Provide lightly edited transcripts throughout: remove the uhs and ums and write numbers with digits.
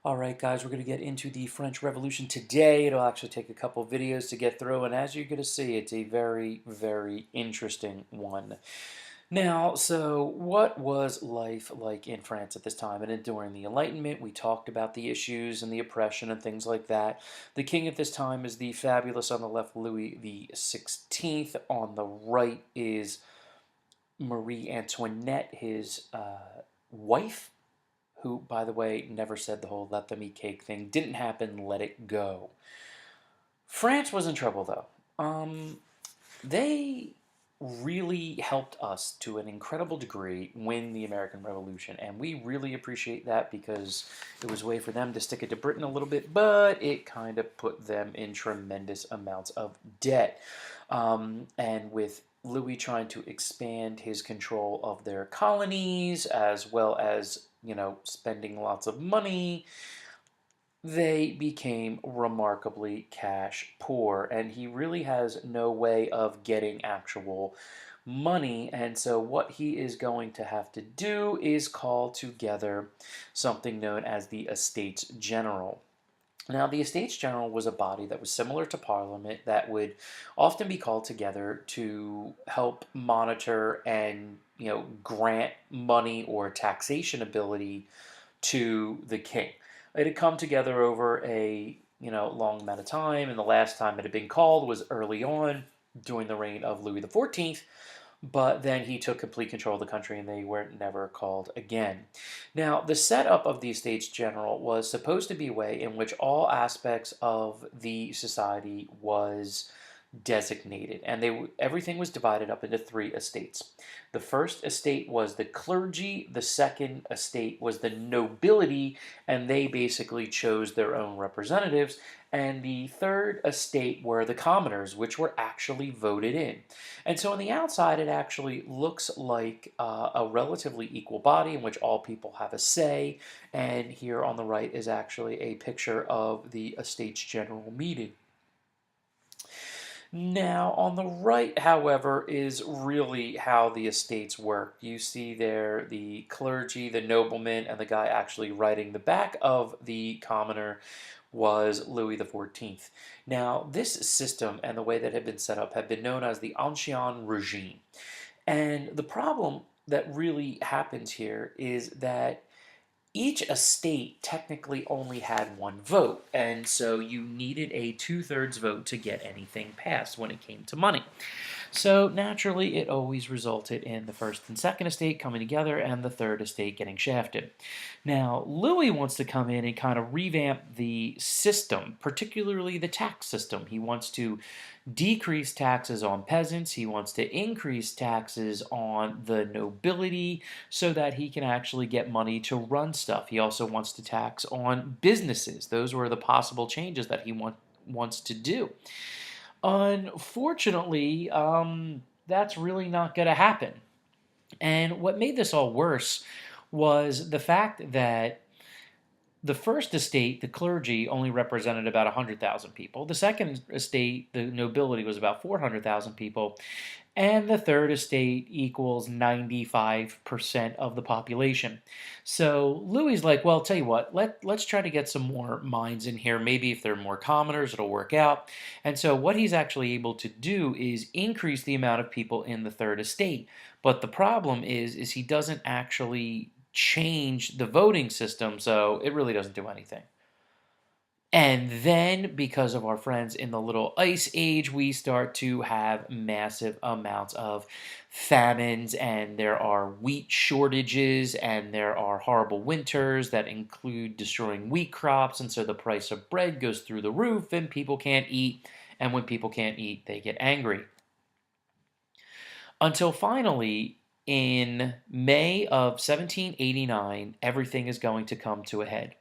All right, guys, we're going to get into the French Revolution today. It'll actually take a couple videos to get through, and as you're going to see, it's a very, very interesting one. Now, so what was life like in France at this time? And during the Enlightenment, we talked about the issues and the oppression and things like that. The king at this time is the fabulous on the left, Louis the 16th. On the right is Marie Antoinette, his wife, who, by the way, never said the whole let them eat cake thing. Didn't happen, let it go. France was in trouble, though. They really helped us to an incredible degree win the American Revolution, and we really appreciate that because it was a way for them to stick it to Britain a little bit, but it kind of put them in tremendous amounts of debt. And with Louis trying to expand his control of their colonies as well as, spending lots of money, they became remarkably cash poor, and he really has no way of getting actual money. And so, what he is going to have to do is call together something known as the Estates General. Now, the Estates General was a body that was similar to Parliament that would often be called together to help monitor and grant money or taxation ability to the king. It had come together over a long amount of time, and the last time it had been called was early on during the reign of Louis XIV. But then he took complete control of the country and they were never called again. Now, the setup of the Estates General was supposed to be a way in which all aspects of the society was designated, and everything was divided up into three estates. The first estate was the clergy, the second estate was the nobility, and they basically chose their own representatives, and the third estate were the commoners, which were actually voted in. And so on the outside, it actually looks like a relatively equal body in which all people have a say, and here on the right is actually a picture of the Estates General meeting. Now, on the right, however, is really how the estates work. You see there the clergy, the nobleman, and the guy actually writing the back of the commoner was Louis XIV. Now, this system and the way that had been set up had been known as the Ancien Regime. And the problem that really happens here is that each estate technically only had one vote, and so you needed a two-thirds vote to get anything passed when it came to money. So naturally, it always resulted in the first and second estate coming together and the third estate getting shafted. Now, Louis wants to come in and kind of revamp the system, particularly the tax system. He wants to decrease taxes on peasants. He wants to increase taxes on the nobility so that he can actually get money to run stuff. He also wants to tax on businesses. Those were the possible changes that he wants to do. Unfortunately, that's really not going to happen. And what made this all worse was the fact that the first estate, the clergy, only represented about 100,000 people. The second estate, the nobility, was about 400,000 people. And the third estate equals 95% of the population. So Louis like, well, tell you what, let's try to get some more minds in here. Maybe if there are more commoners, it'll work out. And so what he's actually able to do is increase the amount of people in the third estate. But the problem is he doesn't actually change the voting system, so it really doesn't do anything. And then, because of our friends in the Little Ice Age, we start to have massive amounts of famines, and there are wheat shortages, and there are horrible winters that include destroying wheat crops, and so the price of bread goes through the roof, and people can't eat, and when people can't eat, they get angry. Until finally, in May of 1789, everything is going to come to a head.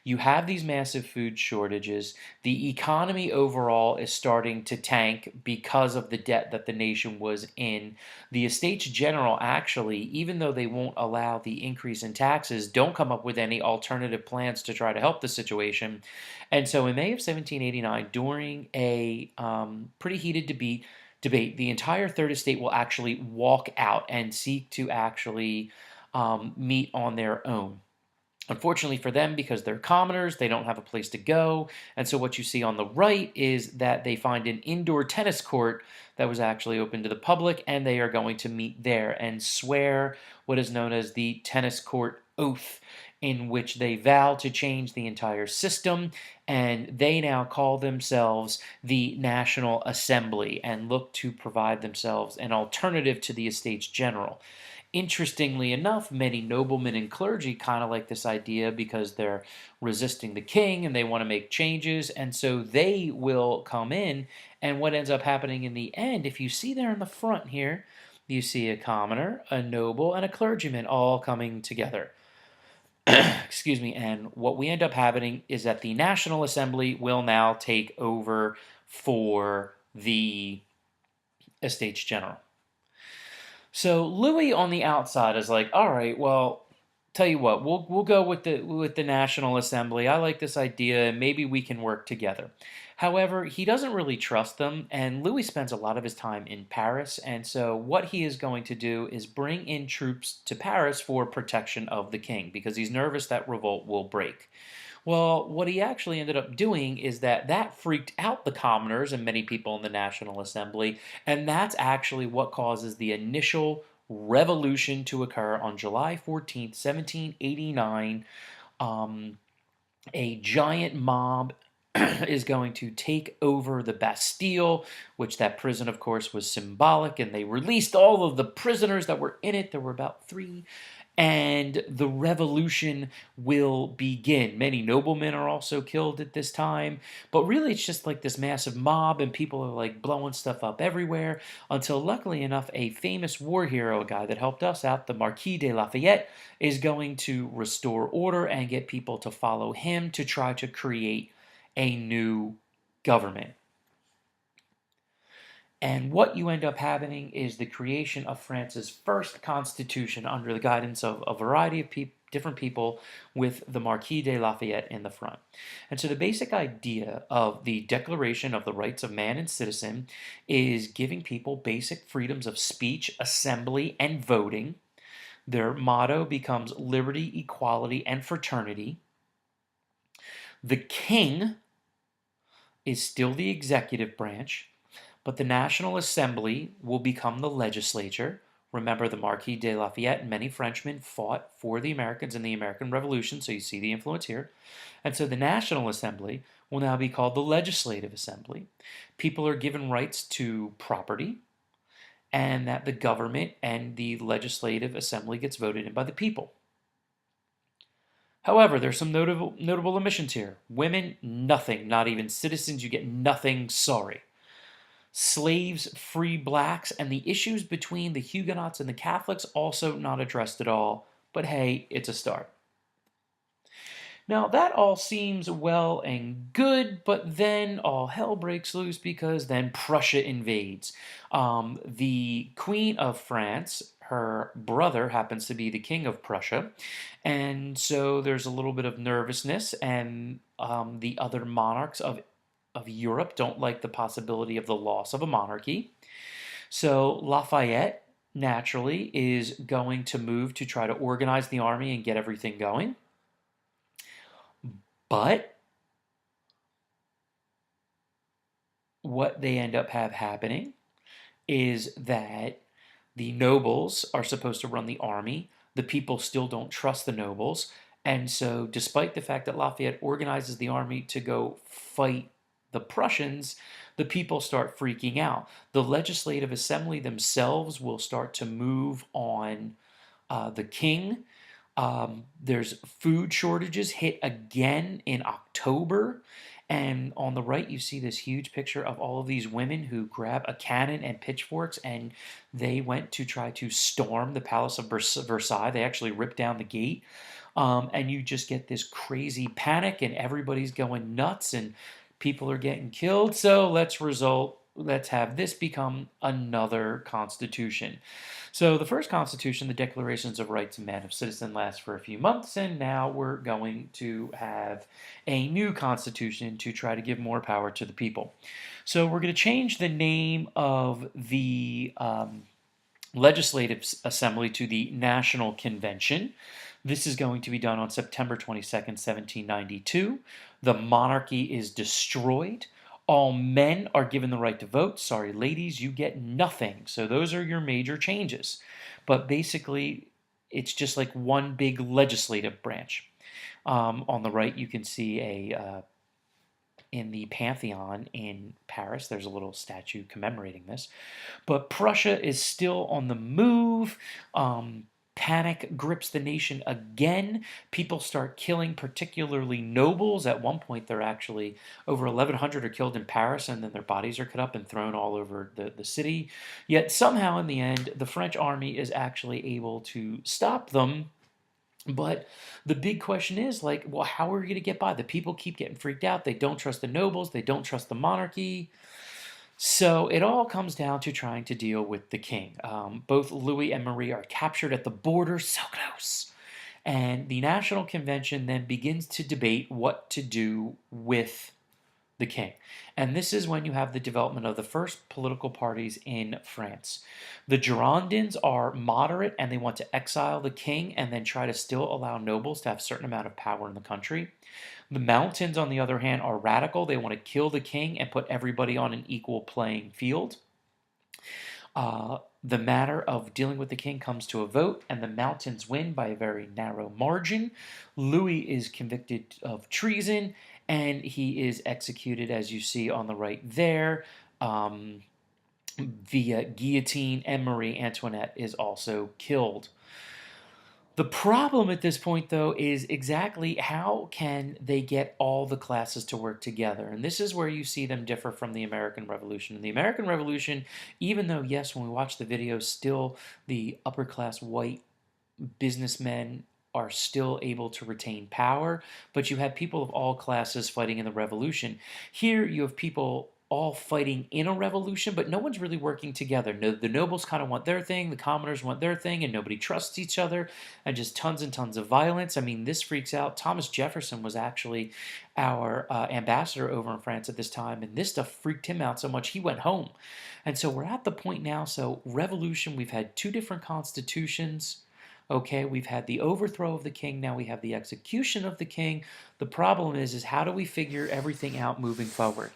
You have these massive food shortages. The economy overall is starting to tank because of the debt that the nation was in. The Estates General actually, even though they won't allow the increase in taxes, don't come up with any alternative plans to try to help the situation. And so in May of 1789, during a pretty heated debate, the entire Third Estate will actually walk out and seek to actually meet on their own. Unfortunately for them, because they're commoners, they don't have a place to go. And so what you see on the right is that they find an indoor tennis court that was actually open to the public, and they are going to meet there and swear what is known as the tennis court oath, in which they vow to change the entire system, and they now call themselves the National Assembly and look to provide themselves an alternative to the Estates General. Interestingly enough, many noblemen and clergy kind of like this idea because they're resisting the king and they want to make changes, and so they will come in. And what ends up happening in the end, if you see there in the front here, you see a commoner, a noble, and a clergyman all coming together. Excuse me. And what we end up happening is that the National Assembly will now take over for the Estates General. So Louis on the outside is like, all right, well, tell you what, we'll go with the National Assembly. I like this idea, and maybe we can work together. However, he doesn't really trust them, and Louis spends a lot of his time in Paris, and so what he is going to do is bring in troops to Paris for protection of the king, because he's nervous that revolt will break. Well, what he actually ended up doing is that freaked out the commoners and many people in the National Assembly, and that's actually what causes the initial revolution to occur on July 14th, 1789. A giant mob is going to take over the Bastille, which that prison, of course, was symbolic, and they released all of the prisoners that were in it. There were about three, and the revolution will begin. Many noblemen are also killed at this time, but really it's just like this massive mob, and people are like blowing stuff up everywhere until, luckily enough, a famous war hero, a guy that helped us out, the Marquis de Lafayette, is going to restore order and get people to follow him to try to create a new government. And what you end up having is the creation of France's first constitution under the guidance of a variety of different people, with the Marquis de Lafayette in the front. And so the basic idea of the Declaration of the Rights of Man and Citizen is giving people basic freedoms of speech, assembly, and voting. Their motto becomes liberty, equality, and fraternity. The king is still the executive branch, but the National Assembly will become the legislature. Remember, the Marquis de Lafayette and many Frenchmen fought for the Americans in the American Revolution, so you see the influence here. And so the National Assembly will now be called the Legislative Assembly. People are given rights to property, and that the government and the Legislative Assembly gets voted in by the people. However, there's some notable omissions here. Women, nothing. Not even citizens, you get nothing. Sorry. Slaves, free blacks, and the issues between the Huguenots and the Catholics also not addressed at all. But hey, it's a start. Now, that all seems well and good, but then all hell breaks loose because then Prussia invades. The Queen of France, her brother, happens to be the King of Prussia, and so there's a little bit of nervousness, and the other monarchs of Europe don't like the possibility of the loss of a monarchy. So Lafayette, naturally, is going to move to try to organize the army and get everything going. But what they end up happening is that the nobles are supposed to run the army. The people still don't trust the nobles. And so, despite the fact that Lafayette organizes the army to go fight the Prussians, the people start freaking out. The Legislative Assembly themselves will start to move on the king. There's food shortages hit again in October. And on the right, you see this huge picture of all of these women who grab a cannon and pitchforks, and they went to try to storm the Palace of Versailles. They actually ripped down the gate. And you just get this crazy panic, and everybody's going nuts, and people are getting killed. So let's have this become another constitution. So the first constitution, the Declarations of Rights of Man and Citizen, lasts for a few months, and now we're going to have a new constitution to try to give more power to the people. So we're going to change the name of the Legislative Assembly to the National Convention. This is going to be done on September 22nd, 1792. The monarchy is destroyed. All men are given the right to vote. Sorry, ladies, you get nothing. So those are your major changes. But basically, it's just like one big legislative branch. On the right, you can see in the Pantheon in Paris, there's a little statue commemorating this. But Prussia is still on the move. Panic grips the nation again. People start killing, particularly nobles. At one point, they're actually over 1,100 are killed in Paris, and then their bodies are cut up and thrown all over the city. Yet somehow, in the end, the French army is actually able to stop them. But the big question is, like, well, how are we going to get by? The people keep getting freaked out. They don't trust the nobles. They don't trust the monarchy. So it all comes down to trying to deal with the king. Both Louis and Marie are captured at the border, so close. And the National Convention then begins to debate what to do with the king. And this is when you have the development of the first political parties in France. The Girondins are moderate and they want to exile the king and then try to still allow nobles to have a certain amount of power in the country. The Mountains, on the other hand, are radical. They want to kill the king and put everybody on an equal playing field. The matter of dealing with the king comes to a vote, and the Mountains win by a very narrow margin. Louis is convicted of treason, and he is executed, as you see on the right there, via guillotine, and Marie Antoinette is also killed. The problem at this point, though, is exactly how can they get all the classes to work together? And this is where you see them differ from the American Revolution. In the American Revolution, even though, yes, when we watch the video, still the upper class white businessmen are still able to retain power, but you have people of all classes fighting in the revolution. Here you have people all fighting in a revolution, but no one's really working together. No, the nobles kind of want their thing, the commoners want their thing, and nobody trusts each other, and just tons and tons of violence. I mean, this freaks out. Thomas Jefferson was actually our ambassador over in France at this time, and this stuff freaked him out so much he went home. And so we're at the point now, so revolution, we've had two different constitutions. Okay, we've had the overthrow of the king, now we have the execution of the king. The problem is how do we figure everything out moving forward?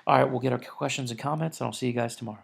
All right, we'll get our questions and comments, and I'll see you guys tomorrow.